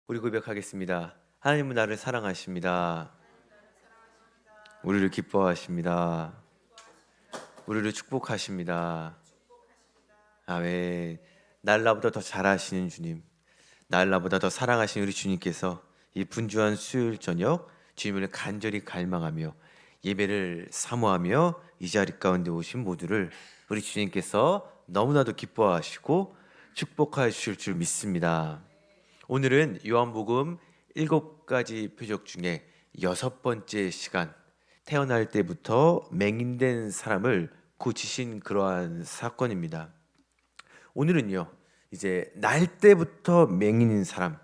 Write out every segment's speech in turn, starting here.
우리 고백하겠습니다. 하나님은 나를 사랑하십니다. 우리를 기뻐하십니다. 우리를 축복하십니다. 아멘. 날 나보다 더 잘하시는 주님, 날 나보다 더 사랑하시는 우리 주님께서 이 분주한 수요일 저녁 주님을 간절히 갈망하며 예배를 사모하며 이 자리 가운데 오신 모두를 우리 주님께서 너무나도 기뻐하시고 축복하여 주실 줄 믿습니다. 오늘은 요한복음 7가지 표적 중에 6번째 시간, 태어날 때부터 맹인된 사람을 고치신 그러한 사건입니다. 오늘은요, 이제 날 때부터 맹인인 사람,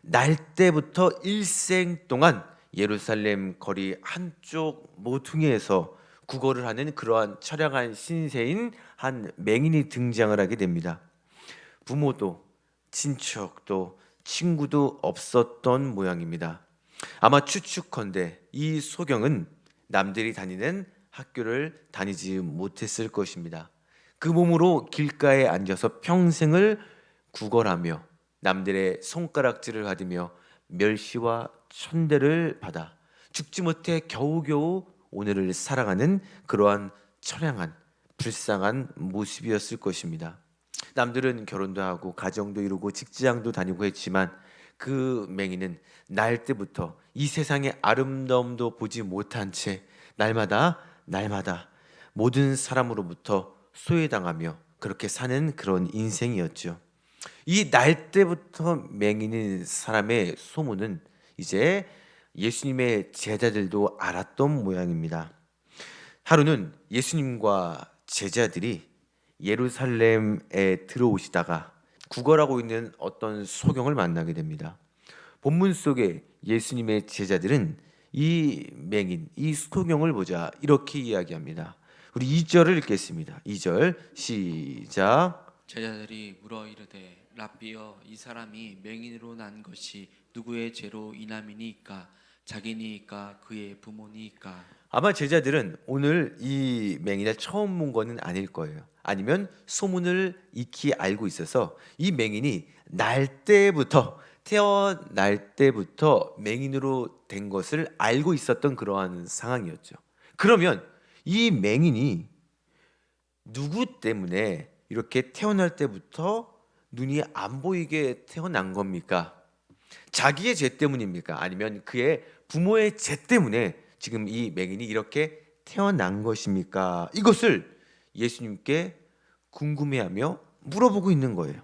날 때부터 일생 동안 예루살렘 거리 한쪽 모퉁이에서 구걸을 하는 그러한 처량한 신세인 한 맹인이 등장을 하게 됩니다. 부모도 친척도 친구도 없었던 모양입니다. 아마 추측컨대 이 소경은 남들이 다니는 학교를 다니지 못했을 것입니다. 그 몸으로 길가에 앉아서 평생을 구걸하며 남들의 손가락질을 받으며 멸시와 천대를 받아 죽지 못해 겨우겨우 오늘을 살아가는 그러한 처량한 불쌍한 모습이었을 것입니다. 남들은 결혼도 하고 가정도 이루고 직장도 다니고 했지만 그 맹인은 날 때부터 이 세상의 아름다움도 보지 못한 채 날마다 모든 사람으로부터 소외당하며 그렇게 사는 그런 인생이었죠. 이 날 때부터 맹인인 사람의 소문은 이제 예수님의 제자들도 알았던 모양입니다. 하루는 예수님과 제자들이 예루살렘에 들어오시다가 구걸하고 있는 어떤 소경을 만나게 됩니다. 본문 속에 예수님의 제자들은 이 맹인, 이 소경을 보자 이렇게 이야기합니다. 우리 2절을 읽겠습니다. 2절 시작. 제자들이 물어 이르되 랍비여, 이 사람이 맹인으로 난 것이 누구의 죄로 인함이니까? 자기니까 그의 부모니까? 아마 제자들은 오늘 이 맹인을 처음 본 거는 아닐 거예요. 아니면 소문을 익히 알고 있어서 이 맹인이 태어날 때부터 맹인으로 된 것을 알고 있었던 그러한 상황이었죠. 그러면 이 맹인이 누구 때문에 이렇게 태어날 때부터 눈이 안 보이게 태어난 겁니까? 자기의 죄 때문입니까? 아니면 그의 부모의 죄 때문에 지금 이 맹인이 이렇게 태어난 것입니까? 이것을 예수님께 궁금해하며 물어보고 있는 거예요.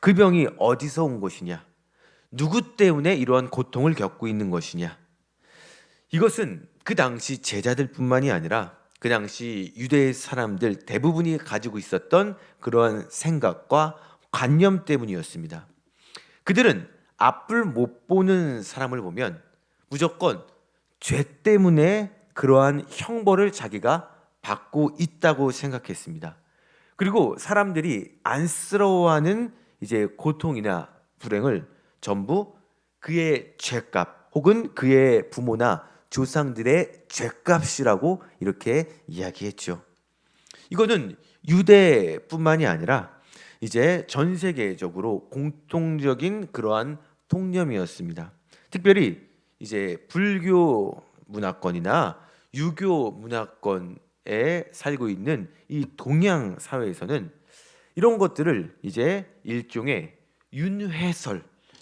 그 병이 어디서 온 것이냐? 누구 때문에 이러한 고통을 겪고 있는 것이냐? 이것은 그 당시 제자들뿐만이 아니라 그 당시 유대 사람들 대부분이 가지고 있었던 그러한 생각과 관념 때문이었습니다. 그들은 앞을 못 보는 사람을 보면 무조건 죄 때문에 그러한 형벌을 자기가 받고 있다고 생각했습니다. 그리고 사람들이 안쓰러워하는 이제 고통이나 불행을 전부 그의 죄값 혹은 그의 부모나 조상들의 죄값이라고 이렇게 이야기했죠. 이거는 유대뿐만이 아니라 이제 전 세계적으로 공통적인 그러한 통념이었습니다. 특별히 이제 불교 문화권이나 유교 문화권에 살고 있는 이 동양 사회에서는 이런 것들을 이제 일종의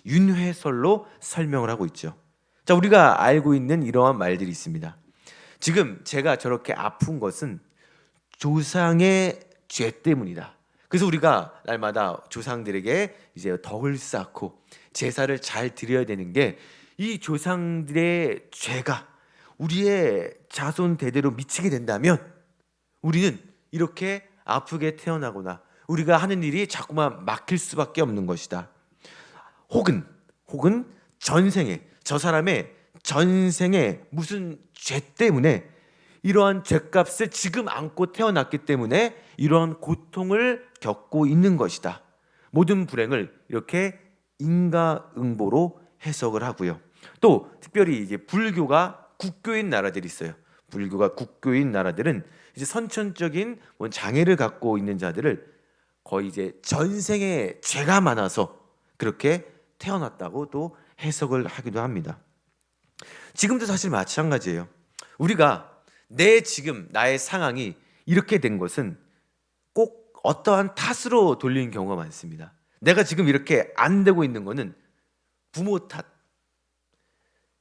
윤회설로 설명을 하고 있죠. 자, 우리가 알고 있는 이러한 말들이 있습니다. 지금 제가 저렇게 아픈 것은 조상의 죄 때문이다. 그래서 우리가 날마다 조상들에게 이제 덕을 쌓고 제사를 잘 드려야 되는 게 이 조상들의 죄가 우리의 자손 대대로 미치게 된다면 우리는 이렇게 아프게 태어나거나 우리가 하는 일이 자꾸만 막힐 수밖에 없는 것이다. 혹은 전생에 저 사람의 전생에 무슨 죄 때문에 이러한 죄값을 지금 안고 태어났기 때문에 이러한 고통을 겪고 있는 것이다. 모든 불행을 이렇게 인과응보로 해석을 하고요. 또 특별히 이제 불교가 국교인 나라들이 있어요. 불교가 국교인 나라들은 이제 선천적인 장애를 갖고 있는 자들을 거의 이제 전생에 죄가 많아서 그렇게 태어났다고 또 해석을 하기도 합니다. 지금도 사실 마찬가지예요. 우리가 지금 나의 상황이 이렇게 된 것은 꼭 어떠한 탓으로 돌리는 경우가 많습니다. 내가 지금 이렇게 안 되고 있는 것은 부모 탓,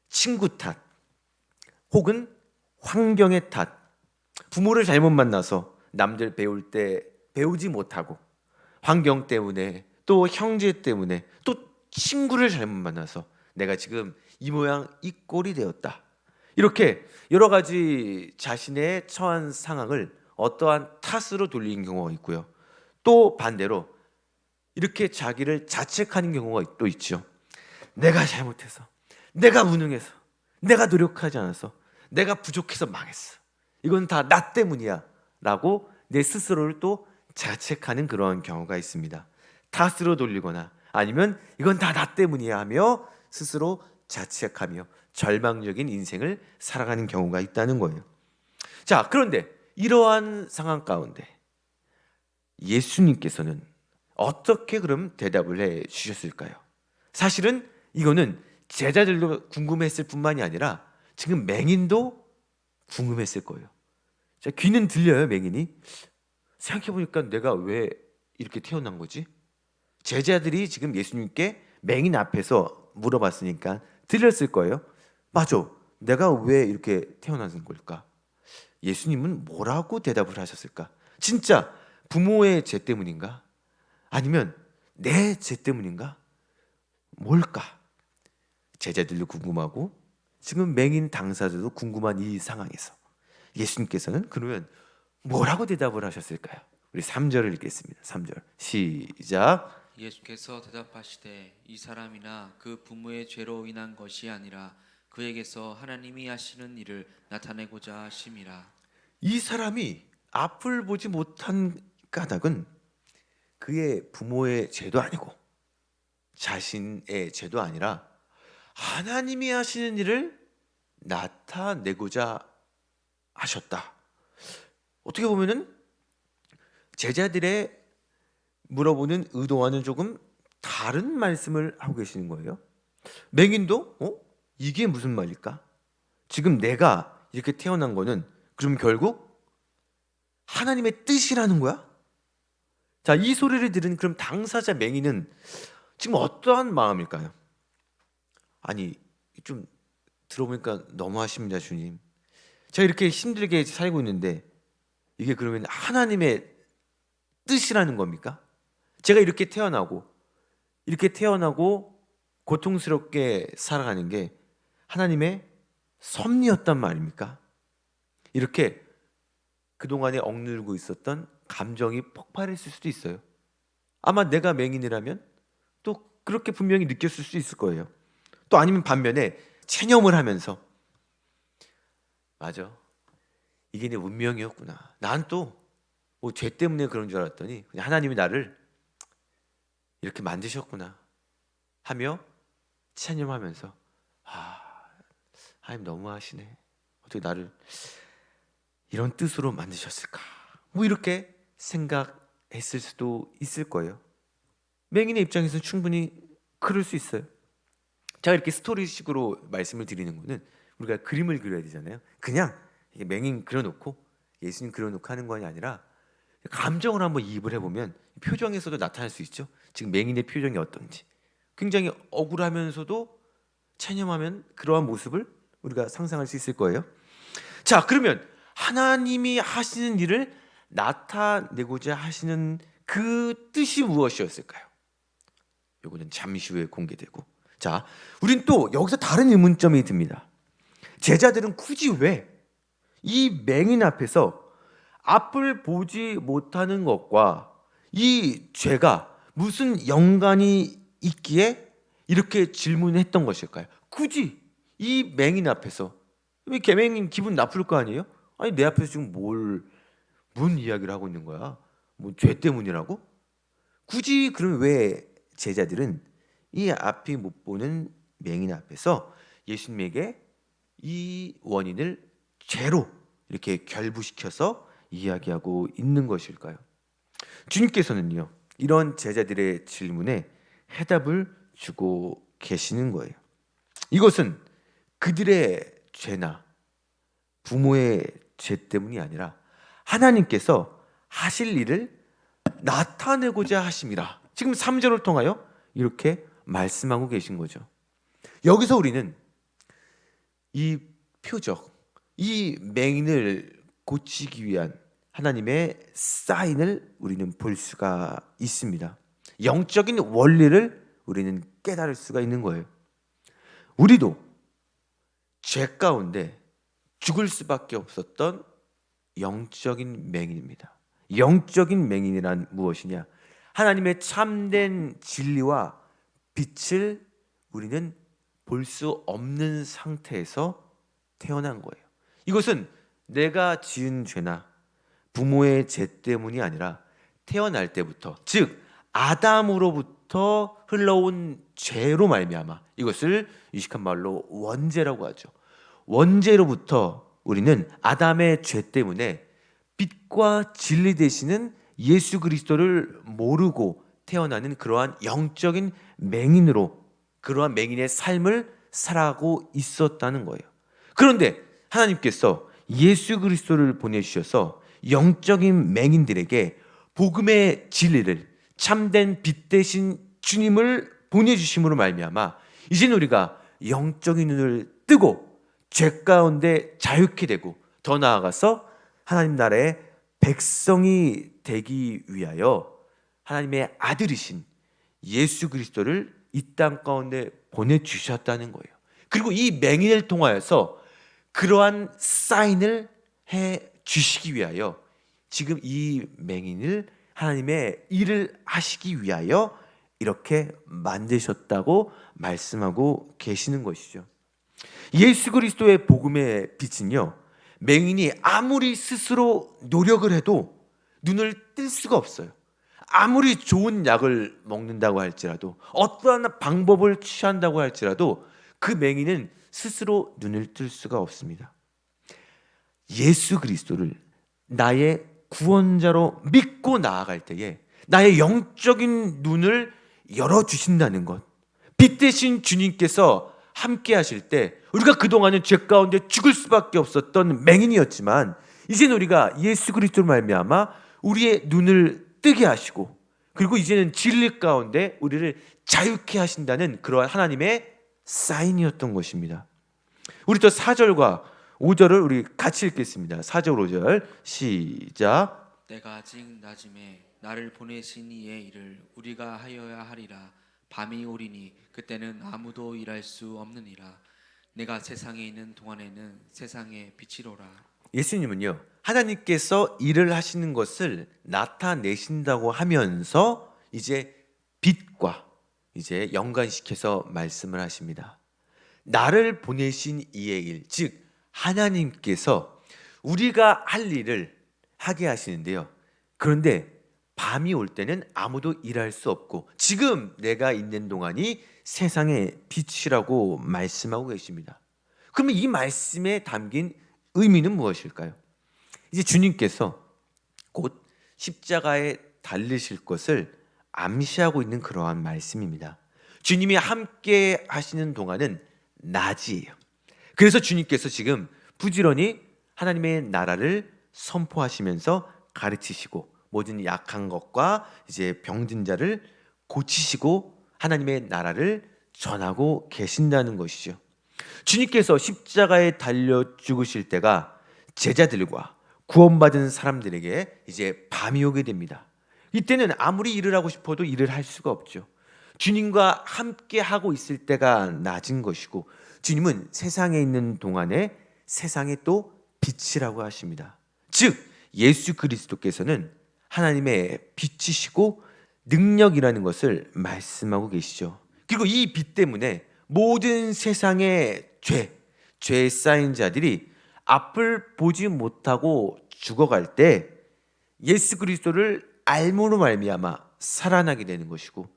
친구 탓, 혹은 환경의 탓. 부모를 잘못 만나서 남들 배울 때 배우지 못하고, 환경 때문에, 또 형제 때문에, 또 친구를 잘못 만나서 내가 지금 이 모양 이 꼴이 되었다. 이렇게 여러 가지 자신의 처한 상황을 어떠한 탓으로 돌리는 경우가 있고요. 또 반대로 이렇게 자기를 자책하는 경우가 또 있죠. 내가 잘못해서, 내가 무능해서, 내가 노력하지 않아서, 내가 부족해서 망했어. 이건 다 나 때문이야 라고 내 스스로를 또 자책하는 그러한 경우가 있습니다. 탓으로 돌리거나 아니면 이건 다 나 때문이야 하며 스스로 자책하며 절망적인 인생을 살아가는 경우가 있다는 거예요. 자, 그런데 이러한 상황 가운데 예수님께서는 어떻게 그럼 대답을 해 주셨을까요? 사실은 이거는 제자들도 궁금했을 뿐만이 아니라 지금 맹인도 궁금했을 거예요. 자, 귀는 들려요, 맹인이? 생각해보니까 내가 왜 이렇게 태어난 거지? 제자들이 지금 예수님께 맹인 앞에서 물어봤으니까 들렸을 거예요. 맞아, 내가 왜 이렇게 태어난 걸까? 예수님은 뭐라고 대답을 하셨을까? 진짜 부모의 죄 때문인가? 아니면 내 죄 때문인가? 뭘까? 제자들도 궁금하고 지금 맹인 당사자도 궁금한 이 상황에서 예수님께서는 그러면 뭐라고 대답을 하셨을까요? 우리 3절을 읽겠습니다. 3절 시작. 예수께서 대답하시되 이 사람이나 그 부모의 죄로 인한 것이 아니라 그에게서 하나님이 하시는 일을 나타내고자 하심이라. 이 사람이 앞을 보지 못한 까닭은 그의 부모의 죄도 아니고 자신의 죄도 아니라 하나님이 하시는 일을 나타내고자 하셨다. 어떻게 보면은 제자들의 물어보는 의도와는 조금 다른 말씀을 하고 계시는 거예요. 맹인도 이게 무슨 말일까? 지금 내가 이렇게 태어난 거는 그럼 결국 하나님의 뜻이라는 거야? 자, 이 소리를 들은 그럼 당사자 맹인은 지금 어떠한 마음일까요? 아니, 좀 들어보니까 너무하십니다, 주님. 제가 이렇게 힘들게 살고 있는데 이게 그러면 하나님의 뜻이라는 겁니까? 제가 이렇게 태어나고 고통스럽게 살아가는 게 하나님의 섭리였단 말입니까? 이렇게 그동안에 억누르고 있었던 감정이 폭발했을 수도 있어요. 아마 내가 맹인이라면 또 그렇게 분명히 느꼈을 수 있을 거예요. 또 아니면 반면에 체념을 하면서 맞아, 이게 내 운명이었구나. 난 또 뭐 죄 때문에 그런 줄 알았더니 그냥 하나님이 나를 이렇게 만드셨구나 하며 체념하면서 하나님 너무하시네. 어떻게 나를 이런 뜻으로 만드셨을까? 뭐 이렇게 생각했을 수도 있을 거예요. 맹인의 입장에서는 충분히 그럴 수 있어요. 제가 이렇게 스토리식으로 말씀을 드리는 거는 우리가 그림을 그려야 되잖아요. 그냥 이게 맹인 그려놓고 예수님 그려놓고 하는 것이 아니라 감정을 한번 이입을 해보면 표정에서도 나타날 수 있죠. 지금 맹인의 표정이 어떤지 굉장히 억울하면서도 체념하면 그러한 모습을 우리가 상상할 수 있을 거예요. 자, 그러면 하나님이 하시는 일을 나타내고자 하시는 그 뜻이 무엇이었을까요? 요거는 잠시 후에 공개되고. 자, 우린 또 여기서 다른 의문점이 듭니다. 제자들은 굳이 왜 이 맹인 앞에서 앞을 보지 못하는 것과 이 죄가 무슨 연관이 있기에 이렇게 질문했던 것일까요? 굳이 이 맹인 앞에서, 왜 개맹인 기분 나쁠 거 아니에요? 아니, 내 앞에서 지금 뭔 이야기를 하고 있는 거야? 뭐 죄 때문이라고? 굳이 그럼 왜 제자들은 이 앞이 못 보는 맹인 앞에서 예수님에게 이 원인을 죄로 이렇게 결부시켜서 이야기하고 있는 것일까요? 주님께서는요, 이런 제자들의 질문에 해답을 주고 계시는 거예요. 이것은 그들의 죄나 부모의 죄 때문이 아니라 하나님께서 하실 일을 나타내고자 하심이라. 지금 3절을 통하여 이렇게 말씀하고 계신 거죠. 여기서 우리는 이 표적, 이 맹인을 고치기 위한 하나님의 사인을 우리는 볼 수가 있습니다. 영적인 원리를 우리는 깨달을 수가 있는 거예요. 우리도 죄 가운데 죽을 수밖에 없었던 영적인 맹인입니다. 영적인 맹인이란 무엇이냐? 하나님의 참된 진리와 빛을 우리는 볼 수 없는 상태에서 태어난 거예요. 이것은 내가 지은 죄나 부모의 죄 때문이 아니라 태어날 때부터, 즉 아담으로부터 흘러온 죄로 말미암아, 이것을 유식한 말로 원죄라고 하죠. 원죄로부터 우리는 아담의 죄 때문에 빛과 진리 되시는 예수 그리스도를 모르고 태어나는 그러한 영적인 맹인으로, 그러한 맹인의 삶을 살아가고 있었다는 거예요. 그런데 하나님께서 예수 그리스도를 보내주셔서 영적인 맹인들에게 복음의 진리를, 참된 빛 대신 주님을 보내주심으로 말미암아 이제는 우리가 영적인 눈을 뜨고 죄 가운데 자유케 되고, 더 나아가서 하나님 나라의 백성이 되기 위하여 하나님의 아들이신 예수 그리스도를 이 땅 가운데 보내주셨다는 거예요. 그리고 이 맹인을 통하여서 그러한 사인을 해 주시기 위하여 지금 이 맹인을 하나님의 일을 하시기 위하여 이렇게 만드셨다고 말씀하고 계시는 것이죠. 예수 그리스도의 복음의 빛은요, 맹인이 아무리 스스로 노력을 해도 눈을 뜰 수가 없어요. 아무리 좋은 약을 먹는다고 할지라도, 어떠한 방법을 취한다고 할지라도 그 맹인은 스스로 눈을 뜰 수가 없습니다. 예수 그리스도를 나의 구원자로 믿고 나아갈 때에 나의 영적인 눈을 열어주신다는 것, 빛 대신 주님께서 함께 하실 때 우리가 그동안은 죄 가운데 죽을 수밖에 없었던 맹인이었지만 이제는 우리가 예수 그리스도로 말미암아 우리의 눈을 뜨게 하시고, 그리고 이제는 진리 가운데 우리를 자유케 하신다는 그러한 하나님의 사인이었던 것입니다. 우리 또 4절과 5절을 우리 같이 읽겠습니다. 4절 5절 시작. 내가 아직 낮음에 나를 보내신 이의 일을 우리가 하여야 하리라. 밤이 오리니 그때는 아무도 일할 수 없느니라. 내가 세상에 있는 동안에는 세상의 빛이로라. 예수님은요, 하나님께서 일을 하시는 것을 나타내신다고 하면서 이제 빛과 이제 연관시켜서 말씀을 하십니다. 나를 보내신 이의 일, 즉 하나님께서 우리가 할 일을 하게 하시는데요. 그런데 밤이 올 때는 아무도 일할 수 없고 지금 내가 있는 동안이 세상의 빛이라고 말씀하고 계십니다. 그러면 이 말씀에 담긴 의미는 무엇일까요? 이제 주님께서 곧 십자가에 달리실 것을 암시하고 있는 그러한 말씀입니다. 주님이 함께 하시는 동안은 낮이에요. 그래서 주님께서 지금 부지런히 하나님의 나라를 선포하시면서 가르치시고 모든 약한 것과 이제 병든 자를 고치시고 하나님의 나라를 전하고 계신다는 것이죠. 주님께서 십자가에 달려 죽으실 때가 제자들과 구원받은 사람들에게 이제 밤이 오게 됩니다. 이때는 아무리 일을 하고 싶어도 일을 할 수가 없죠. 주님과 함께 하고 있을 때가 낮은 것이고 주님은 세상에 있는 동안에 세상에 또 빛이라고 하십니다. 즉 예수 그리스도께서는 하나님의 빛이시고 능력이라는 것을 말씀하고 계시죠. 그리고 이 빛 때문에 모든 세상의 죄에 쌓인 자들이 앞을 보지 못하고 죽어갈 때 예수 그리스도를 알므로 말미암아 살아나게 되는 것이고,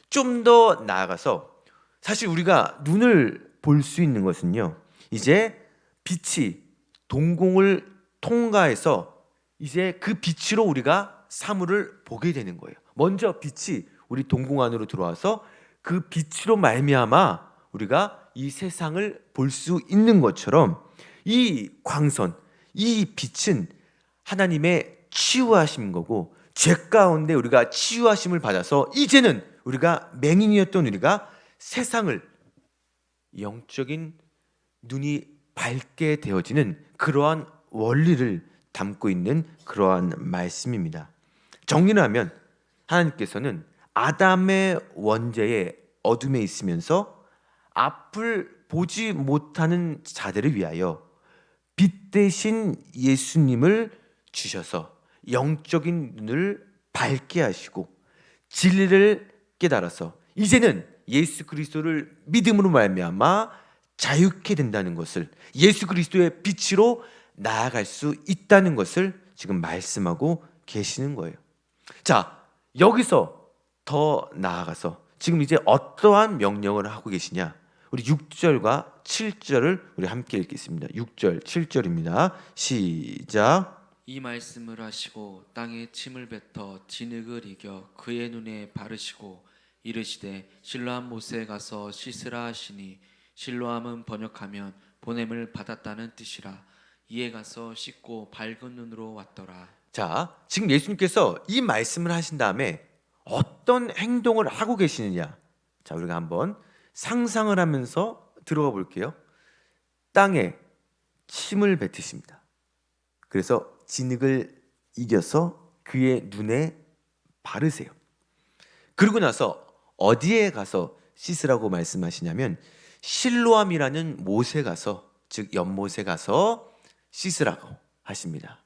좀 더 나아가서 사실 우리가 눈을 볼 수 있는 것은요, 이제 빛이 동공을 통과해서 이제 그 빛으로 우리가 사물을 보게 되는 거예요. 먼저 빛이 우리 동공 안으로 들어와서 그 빛으로 말미암아 우리가 이 세상을 볼 수 있는 것처럼 이 광선, 이 빛은 하나님의 치유하신 거고 죄 가운데 우리가 치유하심을 받아서 이제는 우리가 맹인이었던 우리가 세상을 영적인 눈이 밝게 되어지는 그러한 원리를 담고 있는 그러한 말씀입니다. 정리를 하면 하나님께서는 아담의 원죄의 어둠에 있으면서 앞을 보지 못하는 자들을 위하여 빛 대신 예수님을 주셔서 영적인 눈을 밝게 하시고 진리를 깨달아서 이제는 예수 그리스도를 믿음으로 말미암아 자유케 된다는 것을, 예수 그리스도의 빛으로 나아갈 수 있다는 것을 지금 말씀하고 계시는 거예요. 자, 여기서 더 나아가서 지금 이제 어떠한 명령을 하고 계시냐? 우리 6절과 7절을 우리 함께 읽겠습니다. 6절, 7절입니다. 시작. 이 말씀을 하시고 땅에 침을 뱉어 진흙을 이겨 그의 눈에 바르시고 이르시되 실로암 못에 가서 씻으라 하시니 실로암은 번역하면 보냄을 받았다는 뜻이라. 이에 가서 씻고 밝은 눈으로 왔더라. 자, 지금 예수님께서 이 말씀을 하신 다음에 어떤 행동을 하고 계시느냐? 자, 우리가 한번 상상을 하면서 들어가 볼게요. 땅에 침을 뱉으십니다. 그래서 진흙을 이겨서 그의 눈에 바르세요. 그러고 나서 어디에 가서 씻으라고 말씀하시냐면 실로암이라는 못에 가서, 즉 연못에 가서 씻으라고 하십니다.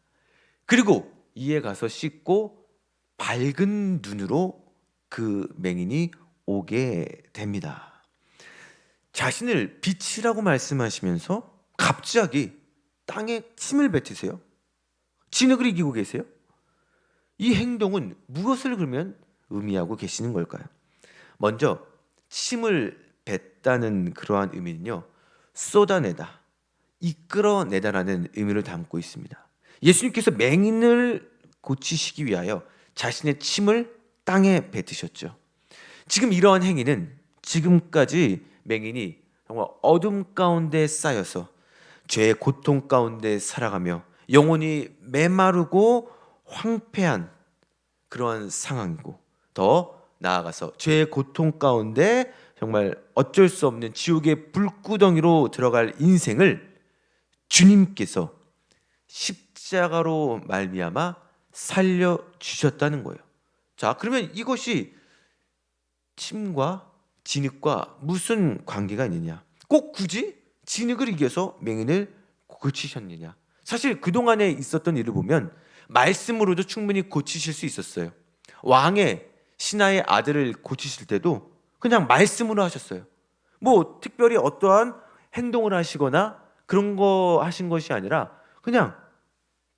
그리고 이에 가서 씻고 밝은 눈으로 그 맹인이 오게 됩니다. 자신을 빛이라고 말씀하시면서 갑자기 땅에 침을 뱉으세요. 진흙을 이기고 계세요. 이 행동은 무엇을 그러면 의미하고 계시는 걸까요? 먼저 침을 뱉다는 그러한 의미는요, 쏟아내다, 이끌어내다라는 의미를 담고 있습니다. 예수님께서 맹인을 고치시기 위하여 자신의 침을 땅에 뱉으셨죠. 지금 이러한 행위는 지금까지 맹인이 정말 어둠 가운데 쌓여서 죄의 고통 가운데 살아가며 영혼이 메마르고 황폐한 그러한 상황이고, 더 나아가서 죄의 고통 가운데 정말 어쩔 수 없는 지옥의 불구덩이로 들어갈 인생을 주님께서 십자가로 말미암아 살려 주셨다는 거예요. 자, 그러면 이것이 침과 진흙과 무슨 관계가 있느냐? 꼭 굳이 진흙을 이겨서 맹인을 고치셨느냐? 사실 그동안에 있었던 일을 보면 말씀으로도 충분히 고치실 수 있었어요. 왕의 신하의 아들을 고치실 때도 그냥 말씀으로 하셨어요. 뭐 특별히 어떠한 행동을 하시거나 그런 거 하신 것이 아니라 그냥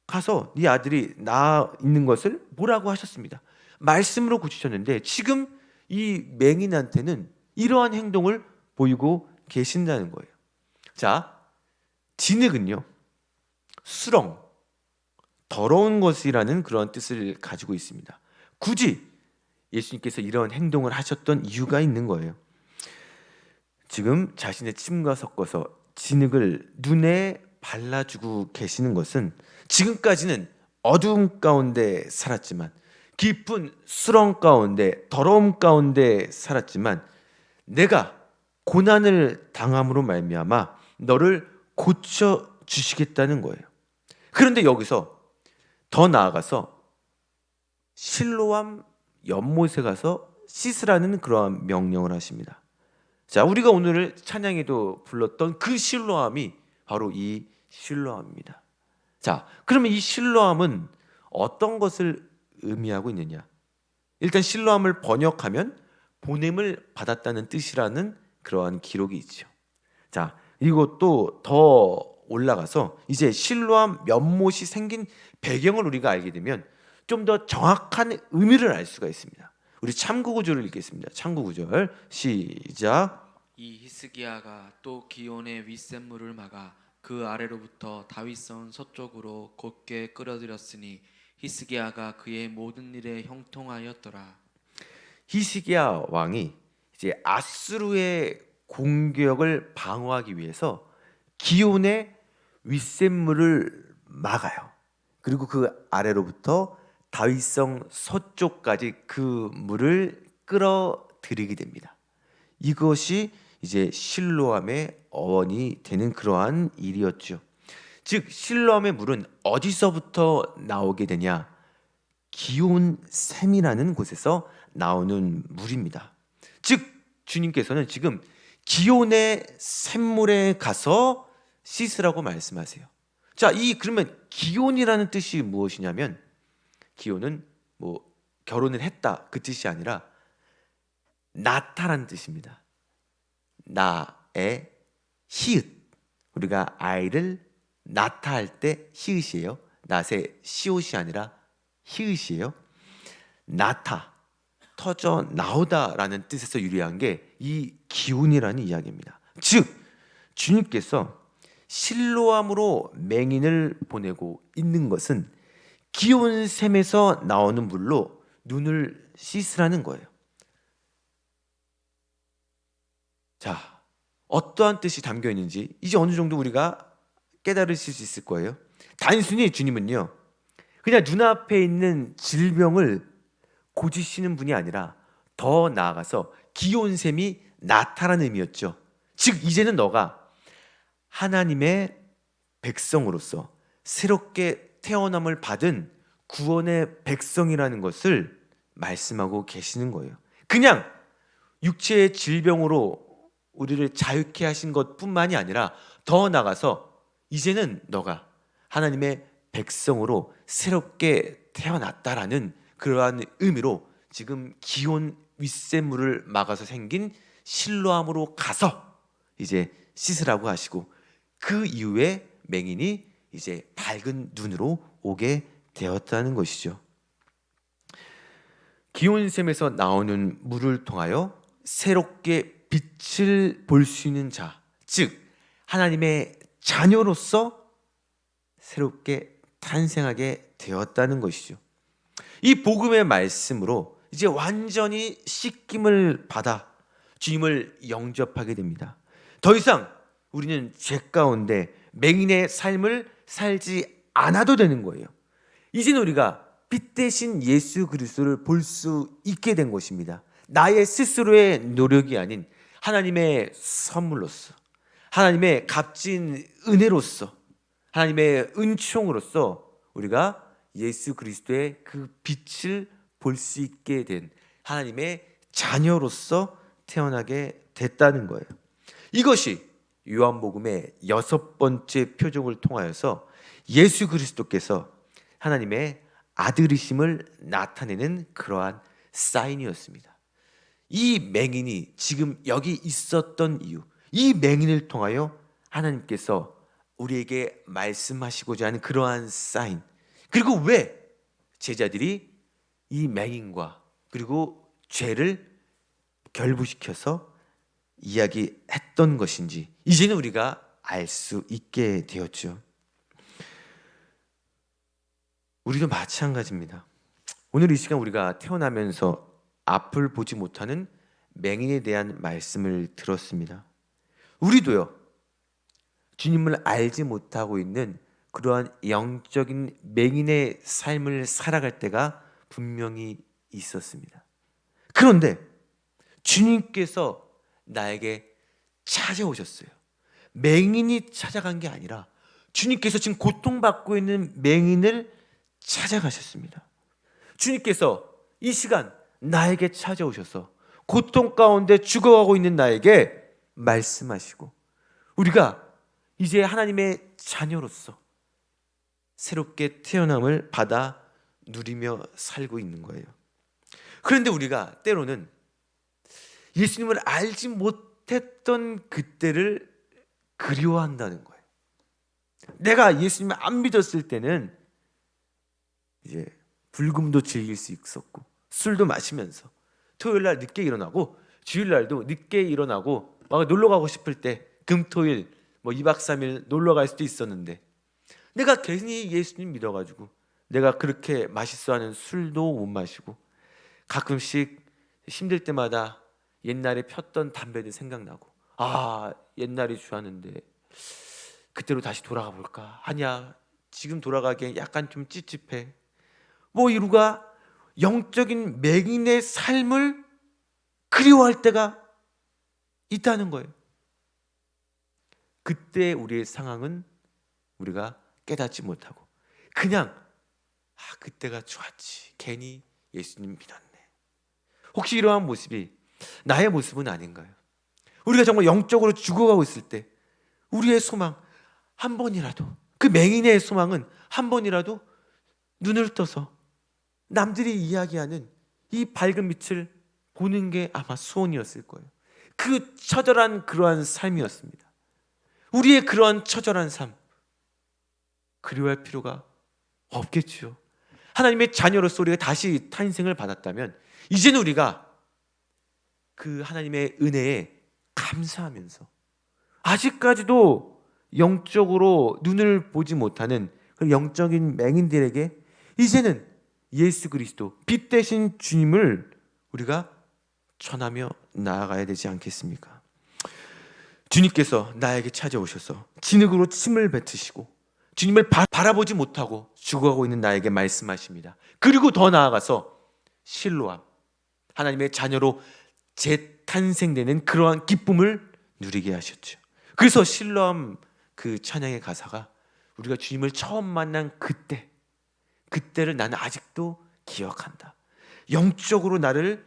가서 네 아들이 나 있는 것을 보라고 하셨습니다. 말씀으로 고치셨는데 지금 이 맹인한테는 이러한 행동을 보이고 계신다는 거예요. 자, 진흙은요, 수렁, 더러운 것이라는 그런 뜻을 가지고 있습니다. 굳이 예수님께서 이런 행동을 하셨던 이유가 있는 거예요. 지금 자신의 침과 섞어서 진흙을 눈에 발라주고 계시는 것은 지금까지는 어두움 가운데 살았지만, 깊은 수렁 가운데 더러움 가운데 살았지만 내가 고난을 당함으로 말미암아 너를 고쳐 주시겠다는 거예요. 그런데 여기서 더 나아가서 실로암 연못에 가서 씻으라는 그러한 명령을 하십니다. 자, 우리가 오늘 찬양에도 불렀던 그 실로암이 바로 이 실로암입니다. 자, 그러면 이 실로암은 어떤 것을 의미하고 있느냐? 일단 실로암을 번역하면 보냄을 받았다는 뜻이라는 그러한 기록이 있죠. 자, 이것도 더 올라가서 이제 실로암 연못이 생긴 배경을 우리가 알게 되면 좀 더 정확한 의미를 알 수가 있습니다. 우리 참고 구절을 읽겠습니다. 참고 구절 시작. 이 히스기야가 또 기온의 윗샘물을 막아 그 아래로부터 다윗성 서쪽으로 곧게 끌어들였으니 히스기야가 그의 모든 일에 형통하였더라. 히스기야 왕이 이제 아수르의 공격을 방어하기 위해서 기온의 윗샘물을 막아요. 그리고 그 아래로부터 다윗성 서쪽까지 그 물을 끌어들이게 됩니다. 이것이 이제 실로암의 어원이 되는 그러한 일이었죠. 즉 실로암의 물은 어디서부터 나오게 되냐? 기온 샘이라는 곳에서 나오는 물입니다. 즉 주님께서는 지금 기온의 샘물에 가서 씻으라고 말씀하세요. 자, 그러면 기온이라는 뜻이 무엇이냐면 기온은 뭐 결혼을 했다 그 뜻이 아니라 낳다라는 뜻입니다. 나의 히읗, 우리가 아이를 낳다 할 때 히읗이에요. 낫의 시옷이 아니라 히읗이에요. 낳다, 터져 나오다라는 뜻에서 유래한 게 이 기운이라는 이야기입니다. 즉 주님께서 실로암으로 맹인을 보내고 있는 것은 기온 샘에서 나오는 물로 눈을 씻으라는 거예요. 자, 어떠한 뜻이 담겨 있는지 이제 어느 정도 우리가 깨달으실 수 있을 거예요. 단순히 주님은요, 그냥 눈앞에 있는 질병을 고치시는 분이 아니라 더 나아가서 기온샘이 나타나는 의미였죠. 즉 이제는 너가 하나님의 백성으로서 새롭게 태어남을 받은 구원의 백성이라는 것을 말씀하고 계시는 거예요. 그냥 육체의 질병으로 우리를 자유케 하신 것뿐만이 아니라 더 나아가서 이제는 너가 하나님의 백성으로 새롭게 태어났다라는 그러한 의미로 지금 기온 윗샘물을 막아서 생긴 실로암으로 가서 이제 씻으라고 하시고 그 이후에 맹인이 이제 밝은 눈으로 오게 되었다는 것이죠. 기온샘에서 나오는 물을 통하여 새롭게 빛을 볼 수 있는 자, 즉 하나님의 자녀로서 새롭게 탄생하게 되었다는 것이죠. 이 복음의 말씀으로 이제 완전히 씻김을 받아 주님을 영접하게 됩니다. 더 이상 우리는 죄 가운데 맹인의 삶을 살지 않아도 되는 거예요. 이제는 우리가 빛 대신 예수 그리스도를 볼 수 있게 된 것입니다. 나의 스스로의 노력이 아닌 하나님의 선물로서, 하나님의 값진 은혜로서, 하나님의 은총으로서 우리가 예수 그리스도의 그 빛을 볼 수 있게 된 하나님의 자녀로서 태어나게 됐다는 거예요. 이것이 요한복음의 6번째 표적을 통하여서 예수 그리스도께서 하나님의 아들이심을 나타내는 그러한 사인이었습니다. 이 맹인이 지금 여기 있었던 이유, 이 맹인을 통하여 하나님께서 우리에게 말씀하시고자 하는 그러한 사인, 그리고 왜 제자들이 이 맹인과 그리고 죄를 결부시켜서 이야기했던 것인지 이제는 우리가 알 수 있게 되었죠. 우리도 마찬가지입니다. 오늘 이 시간 우리가 태어나면서 앞을 보지 못하는 맹인에 대한 말씀을 들었습니다. 우리도요, 주님을 알지 못하고 있는 그러한 영적인 맹인의 삶을 살아갈 때가 분명히 있었습니다. 그런데 주님께서 나에게 찾아오셨어요. 맹인이 찾아간 게 아니라 주님께서 지금 고통받고 있는 맹인을 찾아가셨습니다. 주님께서 이 시간 나에게 찾아오셔서 고통 가운데 죽어가고 있는 나에게 말씀하시고 우리가 이제 하나님의 자녀로서 새롭게 태어남을 받아 누리며 살고 있는 거예요. 그런데 우리가 때로는 예수님을 알지 못했던 그때를 그리워한다는 거예요. 내가 예수님을 안 믿었을 때는 이제 불금도 즐길 수 있었고 술도 마시면서 토요일날 늦게 일어나고 주일날도 늦게 일어나고 막 놀러 가고 싶을 때 금토일 뭐 2박 3일 놀러 갈 수도 있었는데 내가 괜히 예수님 믿어가지고 내가 그렇게 맛있어하는 술도 못 마시고 가끔씩 힘들 때마다 옛날에 폈던 담배도 생각나고 아, 옛날이 좋았는데 그때로 다시 돌아가 볼까? 아니야, 지금 돌아가기엔 약간 좀 찝찝해. 뭐 이루가 영적인 맹인의 삶을 그리워할 때가 있다는 거예요. 그때 우리의 상황은 우리가 깨닫지 못하고 그냥 그때가 좋았지, 괜히 예수님 믿었네. 혹시 이러한 모습이 나의 모습은 아닌가요? 우리가 정말 영적으로 죽어가고 있을 때 우리의 소망 한 번이라도, 그 맹인의 소망은 한 번이라도 눈을 떠서 남들이 이야기하는 이 밝은 빛을 보는 게 아마 소원이었을 거예요. 그 처절한 그러한 삶이었습니다. 우리의 그러한 처절한 삶 그리워할 필요가 없겠죠. 하나님의 자녀로서 우리가 다시 탄생을 받았다면 이제는 우리가 그 하나님의 은혜에 감사하면서 아직까지도 영적으로 눈을 보지 못하는 그 영적인 맹인들에게 이제는 예수 그리스도 빛 대신 주님을 우리가 전하며 나아가야 되지 않겠습니까? 주님께서 나에게 찾아오셔서 진흙으로 침을 뱉으시고 주님을 바라보지 못하고 죽어가고 있는 나에게 말씀하십니다. 그리고 더 나아가서 실로암, 하나님의 자녀로 재탄생되는 그러한 기쁨을 누리게 하셨죠. 그래서 실로암 그 찬양의 가사가 우리가 주님을 처음 만난 그때를 나는 아직도 기억한다. 영적으로 나를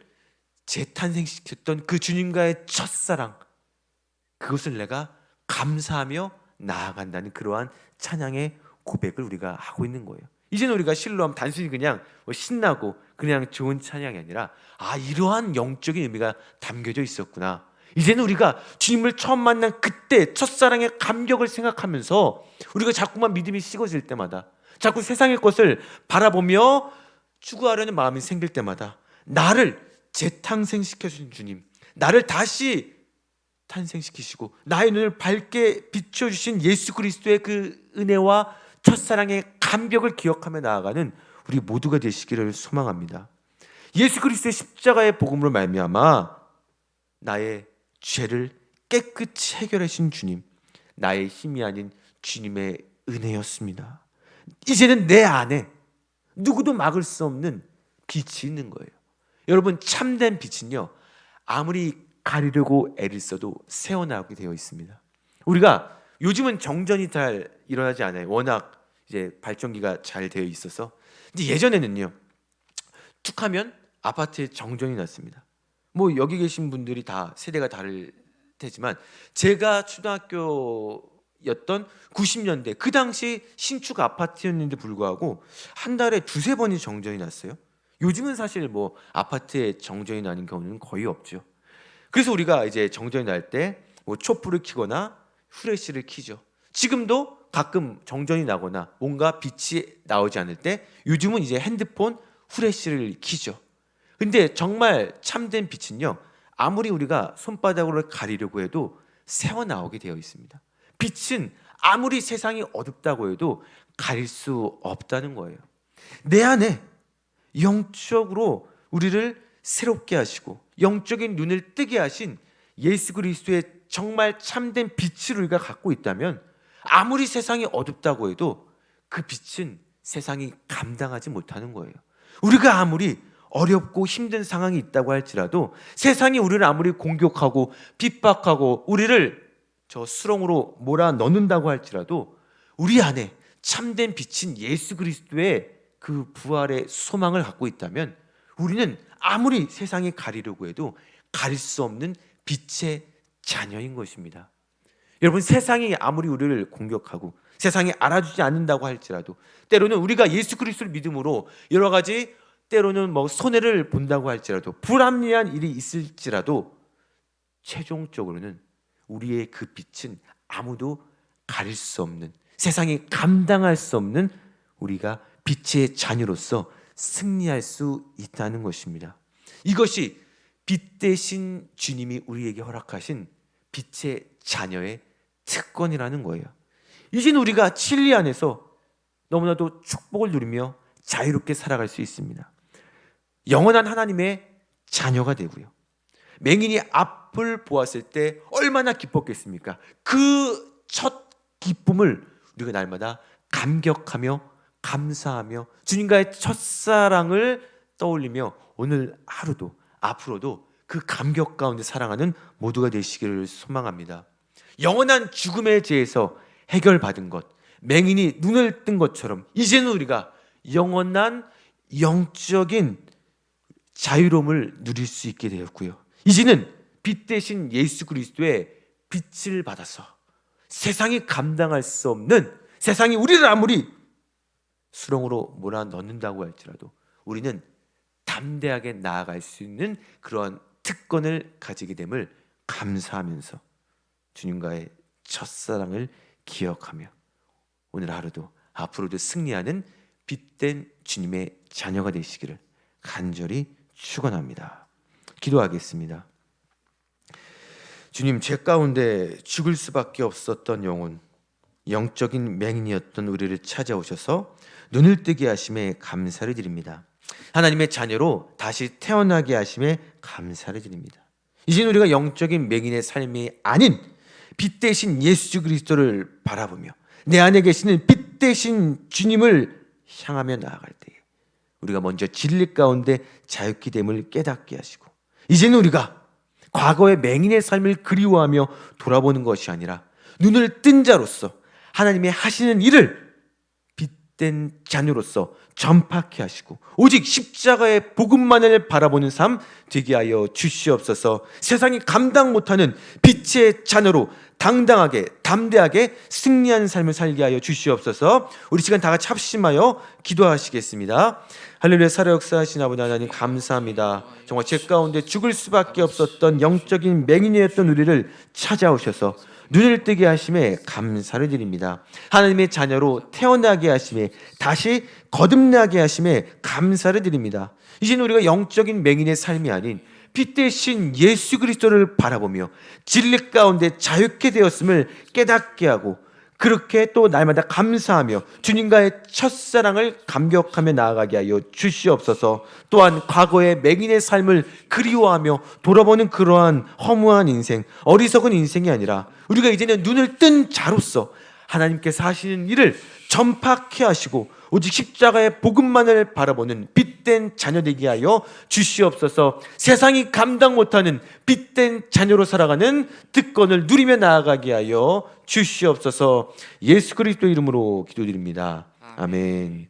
재탄생시켰던 그 주님과의 첫사랑, 그것을 내가 감사하며 나아간다는 그러한 찬양의 고백을 우리가 하고 있는 거예요. 이제는 우리가 실로암 단순히 그냥 신나고 그냥 좋은 찬양이 아니라 이러한 영적인 의미가 담겨져 있었구나. 이제는 우리가 주님을 처음 만난 그때 첫사랑의 감격을 생각하면서 우리가 자꾸만 믿음이 식어질 때마다, 자꾸 세상의 것을 바라보며 추구하려는 마음이 생길 때마다 나를 재탄생시켜주신 주님, 나를 다시 탄생시키시고 나의 눈을 밝게 비춰주신 예수 그리스도의 그 은혜와 첫사랑의 감격을 기억하며 나아가는 우리 모두가 되시기를 소망합니다. 예수 그리스도의 십자가의 복음으로 말미암아 나의 죄를 깨끗이 해결하신 주님, 나의 힘이 아닌 주님의 은혜였습니다. 이제는 내 안에 누구도 막을 수 없는 빛이 있는 거예요. 여러분, 참된 빛은요, 아무리 가리려고 애를 써도 새어나오게 되어 있습니다. 우리가 요즘은 정전이 잘 일어나지 않아요. 워낙 이제 발전기가 잘 되어 있어서. 근데 예전에는요, 툭하면 아파트에 정전이 났습니다. 뭐 여기 계신 분들이 다 세대가 다를 테지만 제가 초등학교였던 90년대 그 당시 신축 아파트였는데 불구하고 한 달에 두세 번이 정전이 났어요. 요즘은 사실 뭐 아파트에 정전이 나는 경우는 거의 없죠. 그래서 우리가 이제 정전이 날 때 뭐 촛불을 켜거나 후레쉬를 켜죠. 지금도 가끔 정전이 나거나 뭔가 빛이 나오지 않을 때 요즘은 이제 핸드폰 후레쉬를 켜죠. 근데 정말 참된 빛은요, 아무리 우리가 손바닥으로 가리려고 해도 새어나오게 되어 있습니다. 빛은 아무리 세상이 어둡다고 해도 가릴 수 없다는 거예요. 내 안에 영적으로 우리를 새롭게 하시고 영적인 눈을 뜨게 하신 예수 그리스도의 정말 참된 빛을 우리가 갖고 있다면 아무리 세상이 어둡다고 해도 그 빛은 세상이 감당하지 못하는 거예요. 우리가 아무리 어렵고 힘든 상황이 있다고 할지라도, 세상이 우리를 아무리 공격하고 핍박하고 우리를 저 수렁으로 몰아 넣는다고 할지라도 우리 안에 참된 빛인 예수 그리스도의 그 부활의 소망을 갖고 있다면 우리는 아무리 세상이 가리려고 해도 가릴 수 없는 빛의 자녀인 것입니다. 여러분, 세상이 아무리 우리를 공격하고 세상이 알아주지 않는다고 할지라도, 때로는 우리가 예수 그리스도를 믿음으로 여러 가지, 때로는 뭐 손해를 본다고 할지라도, 불합리한 일이 있을지라도 최종적으로는 우리의 그 빛은 아무도 가릴 수 없는, 세상이 감당할 수 없는 우리가 빛의 자녀로서 승리할 수 있다는 것입니다. 이것이 빛 대신 주님이 우리에게 허락하신 빛의 자녀의 특권이라는 거예요. 이제는 우리가 진리 안에서 너무나도 축복을 누리며 자유롭게 살아갈 수 있습니다. 영원한 하나님의 자녀가 되고요, 맹인이 앞을 보았을 때 얼마나 기뻤겠습니까? 그 첫 기쁨을 우리가 날마다 감격하며 감사하며 주님과의 첫사랑을 떠올리며 오늘 하루도 앞으로도 그 감격 가운데 사랑하는 모두가 되시기를 소망합니다. 영원한 죽음에 대해서 해결받은 것, 맹인이 눈을 뜬 것처럼 이제는 우리가 영원한 영적인 자유로움을 누릴 수 있게 되었고요. 이제는 빛 대신 예수 그리스도의 빛을 받아서 세상이 감당할 수 없는, 세상이 우리를 아무리 수렁으로 몰아넣는다고 할지라도 우리는 담대하게 나아갈 수 있는 그러한 특권을 가지게 됨을 감사하면서 주님과의 첫사랑을 기억하며 오늘 하루도 앞으로도 승리하는 빛된 주님의 자녀가 되시기를 간절히 축원합니다. 기도하겠습니다. 주님, 죄 가운데 죽을 수밖에 없었던 영혼, 영적인 맹인이었던 우리를 찾아오셔서 눈을 뜨게 하심에 감사를 드립니다. 하나님의 자녀로 다시 태어나게 하심에 감사를 드립니다. 이제 우리가 영적인 맹인의 삶이 아닌 빛 대신 예수 그리스도를 바라보며 내 안에 계시는 빛 대신 주님을 향하며 나아갈 때에 우리가 먼저 진리 가운데 자유케 됨을 깨닫게 하시고 이제는 우리가 과거의 맹인의 삶을 그리워하며 돌아보는 것이 아니라 눈을 뜬 자로서 하나님의 하시는 일을 빛된 자녀로서 전파케 하시고 오직 십자가의 복음만을 바라보는 삶 되게 하여 주시옵소서. 세상이 감당 못하는 빛의 자녀로 당당하게 담대하게 승리하는 삶을 살게 하여 주시옵소서. 우리 시간 다 같이 합심하여 기도하시겠습니다. 할렐루야. 살아 역사하신 아버지 하나님 감사합니다. 정말 죄 가운데 죽을 수밖에 없었던 영적인 맹인이었던 우리를 찾아오셔서 눈을 뜨게 하심에 감사를 드립니다. 하나님의 자녀로 태어나게 하심에 다시 거듭나게 하심에 감사를 드립니다. 이제는 우리가 영적인 맹인의 삶이 아닌 빛 대신 예수 그리스도를 바라보며 진리 가운데 자유케 되었음을 깨닫게 하고 그렇게 또 날마다 감사하며 주님과의 첫사랑을 감격하며 나아가게 하여 주시옵소서. 또한 과거의 맹인의 삶을 그리워하며 돌아보는 그러한 허무한 인생, 어리석은 인생이 아니라 우리가 이제는 눈을 뜬 자로서 하나님께서 하시는 일을 전파케 하시고 오직 십자가의 복음만을 바라보는 빛된 자녀 되게 하여 주시옵소서. 세상이 감당 못하는 빛된 자녀로 살아가는 특권을 누리며 나아가게 하여 주시옵소서. 예수 그리스도 이름으로 기도드립니다. 아멘.